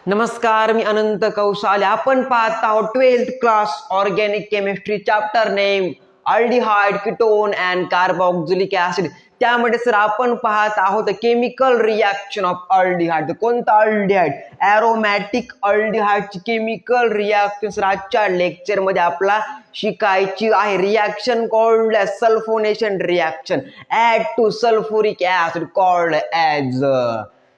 नमस्कार, मी अनंत कौसाले. आपण पाहत आहोत 12th class organic chemistry chapter name aldehyde, ketone and carboxylic acid. त्यामध्ये सर आपण पाहत आहोत केमिकल रिॲक्शन ऑफ अल्डिहाइड. कोणता अल्डिहाइड? ॲरोमॅटिक अल्डिहाइडची केमिकल रिॲक्शन सर आजच्या लेक्चर मध्ये आपला शिकायची आहे. Reaction called as sulphonation reaction. Add to sulphuric acid called as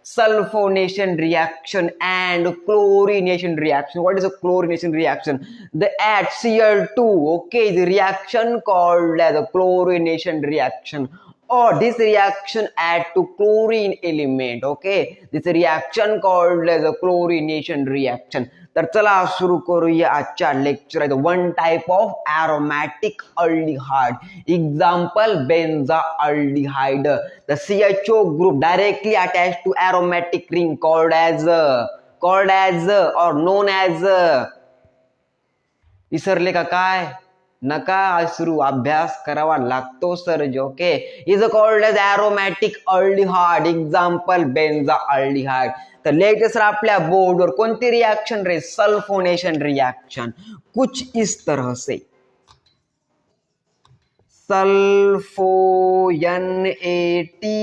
sulfonation reaction and chlorination reaction. What is a chlorination reaction? The add Cl2, okay, the reaction called as a chlorination reaction, or this reaction add to chlorine element. Okay, this reaction called as a chlorination reaction. तर चला सुरू करूया आजच्या lecture. आहे one type of aromatic aldehyde. Example, benzaldehyde. The CHO group directly attached to aromatic ring called as or known as. विसरले का काय? नका विसरू, अभ्यास करावा लागतो sir. Okay, is called as aromatic aldehyde. Example, benzaldehyde. तर लेटेस्ट आपल्या बोर्डवर कोणती रिएक्शन रे? Sulphonation reaction. कुछ इस तरह से सल्फो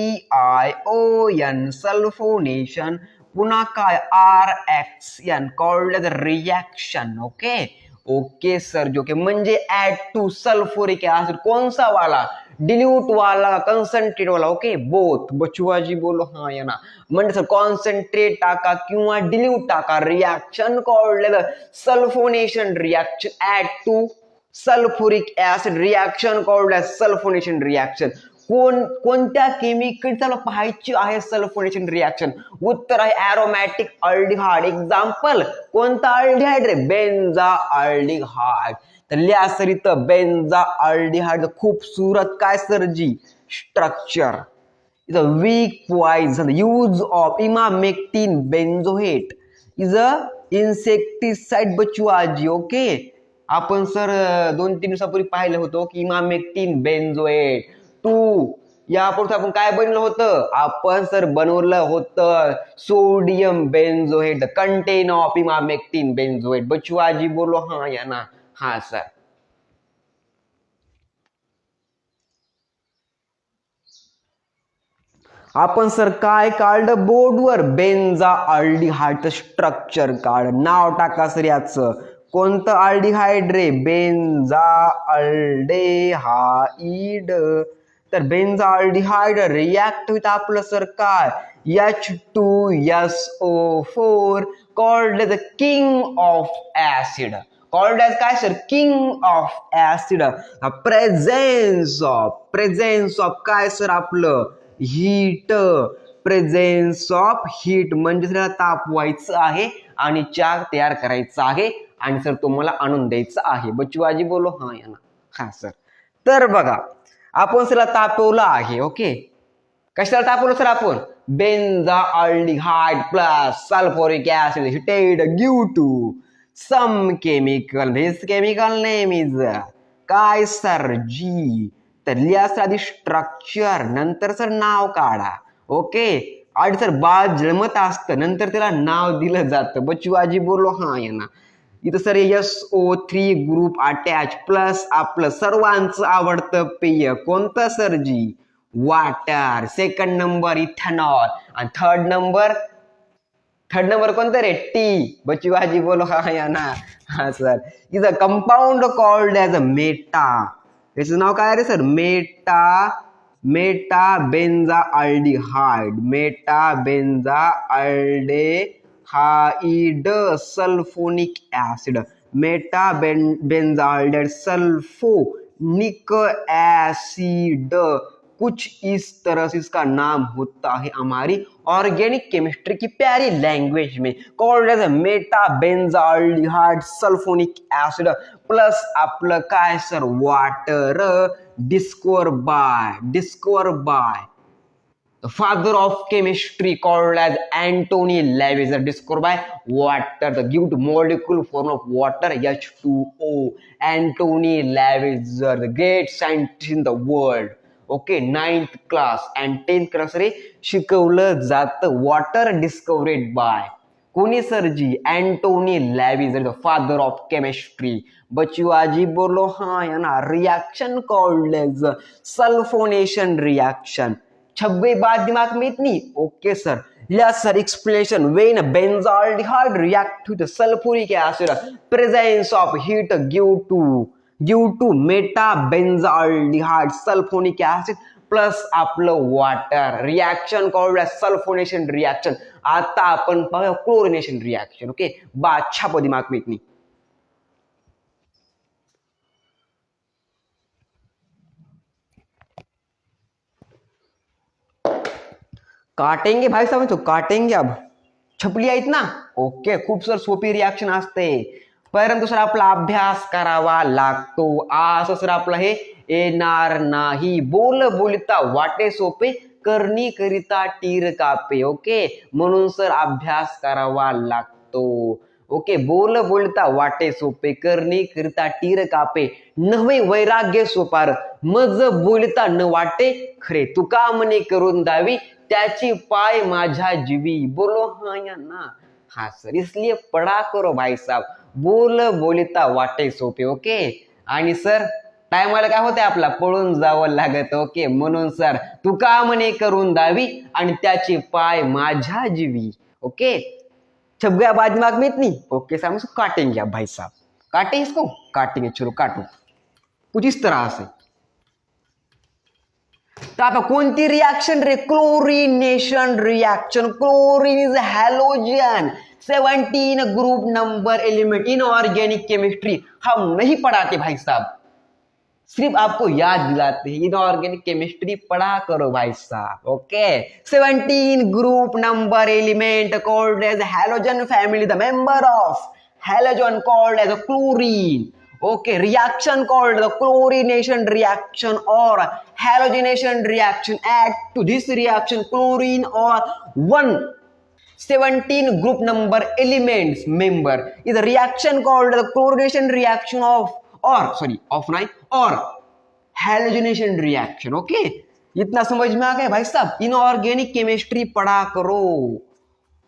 NaTiON सल्फोनेशन, पुन्हा काय RXN called as reaction. Okay okay sir. जो के म्हणजे ऍड टू सल्फ्युरिक ऍसिड. कौन सा वाला? डिल्यूट वाला, कंसंट्रेट वाला. Okay, both. बचुआजी बोलो हाँ या ना. म्हणजे सर कॉन्सन्ट्रेट टाका किंवा डिल्यूट टाका. Reaction called sulphonation reaction. Add to sulphuric acid reaction called as sulphonation reaction. कोणत्या केमिकलला पाहायची आहे सल्फोनेशन रिएक्शन? उत्तर आहे ॲरोमॅटिक अल्डिहाइड. एक्झाम्पल, कोणता अल्डिहाइड रे? बेन्झाल्डिहाइड. तर लिहा सर इथं बेन्झाल्डिहाइड. खूपसूरत काय सर जी स्ट्रक्चर. इथं weak poison. Use of emamectin benzoate is a insecticide. Bachuaji. Okay, आपण सर 2-3 दिवसापूर्वी पाहिलं होतं की इमामेक्टिन बेन्झोएट 2 यापूर्वी आपण काय बनवलं होतं? आपण सर बनवलं होतं sodium benzoate, content of emamectin benzoate. बचुआजी बोलो हाँ या ना. हाँ सर. आपण सर काय काढलं बोर्डवर? बेन्झाल्डिहाइडचं स्ट्रक्चर काढ. नाव टाका सर याचं. कोणतं अल्डिहाइड रे? बेन्झाल्डिहाइड. तर बेन्झाल्डिहाइड रिॲक्ट विथ आपलं सर काय? H2SO4 called the king of acid. Called as काय sir? King of acid. Presence of काय सर? आपलं हीट. प्रेझेन्स ऑफ हीट म्हणजे त्याला तापवायचं आहे आणि चहा तयार करायचा आहे आणि सर तुम्हाला आणून द्यायचं आहे. बचुआजी बोलो हा या ना. हा सर. तर बघा, आपण सर तापवलं आहे. ओके, कशाला तापवलं सर आपण? Benzaldehyde plus sulphuric acid heated due to some chemical. This chemical name is काय सर? जी. तर लिहा सर आधी स्ट्रक्चर, नंतर सर नाव काढा. ओके, आणि सर बाळ जन्मत असतं नंतर त्याला नाव दिलं जातं. बचुआजी बोलो हा या ना. इथं sir SO3 group attach plus आपलं सर्वांचं आवडतं पेय कोणतं सर जी? वॉटर. सेकंड नंबर इथेनॉल आणि थर्ड नंबर कोणतं रे? टी. बचुआजी बोलो हा या ना. हा सर. इथं compound called as a meta. याचं नाव काय रे सर? Meta benzaldehyde. हाइड sulphonic acid. Meta benzaldehyde sulphonic acid. कुछ इस तरह से इसका नाम होता है हमारी ऑर्गेनिक केमिस्ट्री की प्यारी लैंग्वेज में. Called as meta benzaldehyde sulphonic acid plus आपलं काय sir? Water. Discover by the father of chemistry called as Anthony Lewis. Discovered by water, the given molecule form of water H2O. Anthony Lewis, the great scientist in the world. Okay, 9th class and 10th class रे शिकवलं जातं. Water discovered by कोणी sir ji? Antoine Lewis, the father of chemistry. Bachuaji बोलो हाँ या ना. Reaction called as sulphonation reaction. 26 बात दिमाग में इतनी? Okay sir. Yes sir, explanation. When benzaldehyde react with sulfuric acid, presence of heat give to meta benzaldehyde sulfonic acid plus आपलं water. Reaction called sulphonation reaction. आता आपण पाहूया chlorination reaction. Okay, बादशाह को दिमाग में इतनी. काटेंगे भाई साहब, तो काटेंगे. अब छपली आहेत ना. ओके, खूप सर सोपी रिॲक्शन असते, परंतु सर आपला अभ्यास करावा लागतो. असं सर आपलं हे येणार नाही. बोलता वाटे सोपे, करणी करिता टीर कापे. ओके, म्हणून सर अभ्यास करावा लागतो. ओके, बोलता वाटे सोपे, करणी करिता टीर कापे, नव्हे वैराग्य सोपार, मज बोलता न वाटे खरे, तुका म्हणे करून दावी, त्याची पाय माझ्या जीवी. बोलो हाँ या ना. हाँ सर, इसलिए पढ़ा करो भाई साहब. बोलता वाटे सोपे. ओके, आणि सर टायमाला काय होते आपला पळून जावं लागत. ओके, म्हणून सर तुका म्हणे करून दावी आणि त्याची पाय माझ्या जीवी. ओके, छप गया बाद दिमाग में इतनी. ओके सर, हम इसको काटेंगे अब भाई साहब. काटे इसको, काटेंगे. चलो काटो कुछ इस तरह से. तर आता कोणती रिॲक्शन रे? Chlorination reaction. Chlorine is halogen 17 group number element in organic chemistry. हम नहीं पढ़ाते भाई साहब, सिर्फ आपको याद दिलाते हैं. इनऑर्गेनिक केमिस्ट्री पढ़ा करो भाई साहब. Okay, 17 group number element called as halogen family. The member of halogen called as chlorine. Okay, reaction called the chlorination reaction or halogenation reaction. Add to this reaction chlorine or 17 group number elements member is a reaction called the chlorination reaction or halogenation reaction. Okay, इतना समझ में आ गया भाई साहब. Inorganic chemistry पढ़ा करो,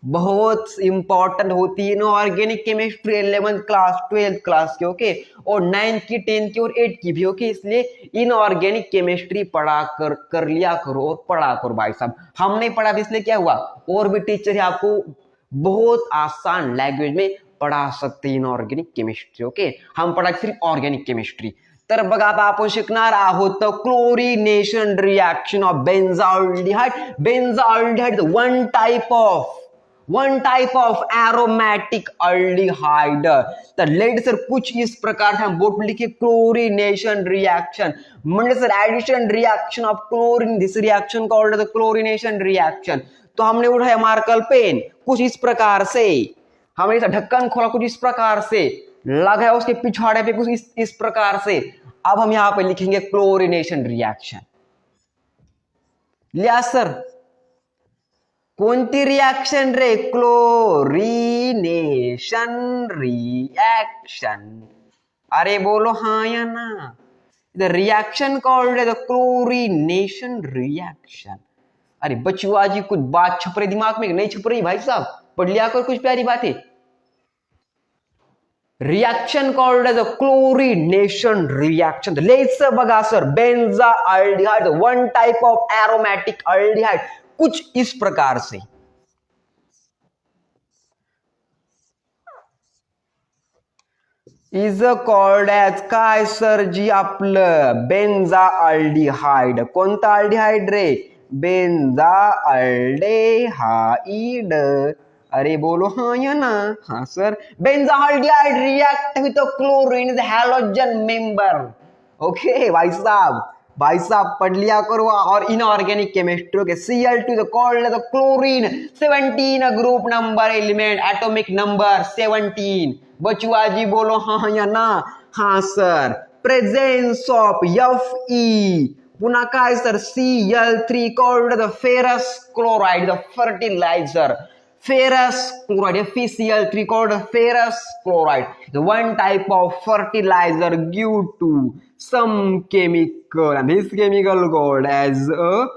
बहुत important होती है inorganic chemistry. 11th class 12th class के. ओके, और 9th की 10th की और 8th की भी. ओके, इसलिए इनऑर्गेनिक केमिस्ट्री पढ़ा कर लिया करो और पढ़ा करो भाई साहब. हम नहीं पढ़ा, इसलिए क्या हुआ, और भी टीचर है आपको बहुत आसान लैंग्वेज में पढ़ा सकते हैं इनऑर्गेनिक केमिस्ट्री. ओके, हम पढ़ा सिर्फ ऑर्गेनिक केमिस्ट्री. तर बघा आता आपण शिकणार आहोत chlorination reaction of benzaldehyde. Benzaldehyde one type of aromatic aldehyde. तर लेट सर कुछ इस प्रकार हम बोर्ड में लिखिए क्लोरिनेशन रिएक्शन. म्हणजे sir addition reaction of chlorine. This reaction called the chlorination reaction. तो हमने उठाया मार्कर पेन कुछ इस प्रकार से, हमने इसका ढक्कन खोला कुछ इस प्रकार से, लगाया उसके पिछवाड़े पे कुछ इस प्रकार से. अब हम यहां पे लिखेंगे क्लोरिनेशन रिएक्शन. लिया सर, कोणती रिॲक्शन रे? Chlorination reaction. अरे बोलो हाँ या ना. The reaction called the chlorination reaction. अरे बचुआ जी, कुछ बात छप रही दिमाग में, नहीं छप रही भाई साहब? पढ़ लिया कर कुछ प्यारी बातें. Reaction called the chlorination reaction. Let's बघा sir, benzaldehyde one type of aromatic aldehyde कुछ इस प्रकार से. इज कॉल्ड एज काय सर जी? आपलं बेन्झाल्डिहाइड. कोणता अल्डिहाइड रे? बेन्झाल्डिहाइड. अरे बोलो हाँ या ना. हाँ sir, benzaldehyde react with chlorine is halogen member. Okay भाई साहब पढ़ लिया करो. और इनऑर्गेनिक केमिस्ट्री के Cl2 called the chlorine. 17 group number element, atomic number 17. Bachua ji बोलो हाँ या ना. हाँ सर, प्रेजेंस ऑफ Fe. पुन्हा काय sir? Cl3 called the ferrous chloride, the fertiliser. ferrous chloride, FeCl3 called ferrous chloride. The one type of fertilizer give to some chemical, and this chemical called as a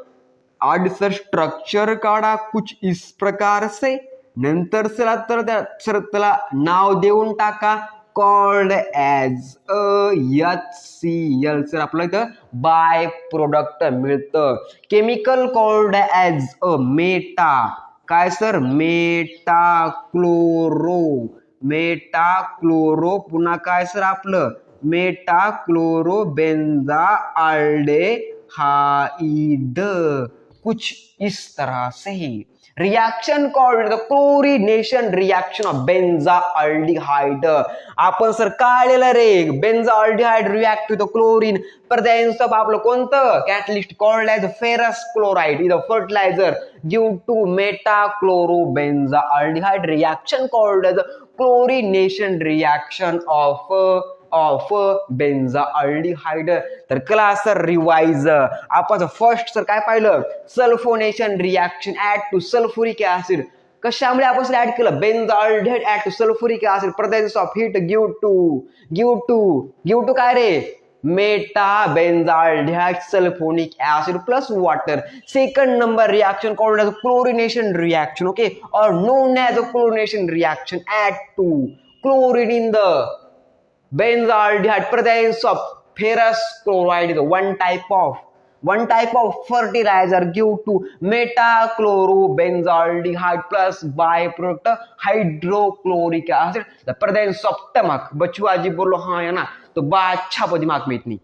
आड sir structure काढ़ा कुछ इस प्रकार से. नंतर चला तर त्याला नाव देऊन टाका कॉल्ड ॲज HCl. सर आपलं इथं बाय प्रोडक्ट मिळतं. केमिकल कॉल्ड ॲज मेटा, काय सर, मेटाक्लोरो, पुन्हा काय सर आपलं मेटाक्लोरो बेंजाल्डेहाइड. कुछ इस तरह से ही. Reaction called the chlorination reaction of benzaldehyde. आपण सर काढलेलं रे benzaldehyde react with chlorine presence of आपलं कोणतं catalyst called as ferrous chloride is a fertiliser due to meta chloro benzaldehyde reaction called as chlorination reaction of benzaldehyde. तर class sir revise आपण first sir काय पाहिलं sulphonation reaction add to sulphuric acid. कशामुळे आपण add केलं benzaldehyde add to sulphuric acid presence of heat give to काय रे meta benzaldehyde sulphonic acid plus water. Second number reaction called as chlorination reaction, okay, और known as a chlorination reaction add to chlorine in the benzyaldehyde presence of ferrous chloride is one type of fertilizer due to metachlorobenzyaldehyde plus byproduct hydrochloric acid the presence of टमक. बचू आजी बोलो हाँ है ना, तो बा अच्छा पदी मार्क में इतनी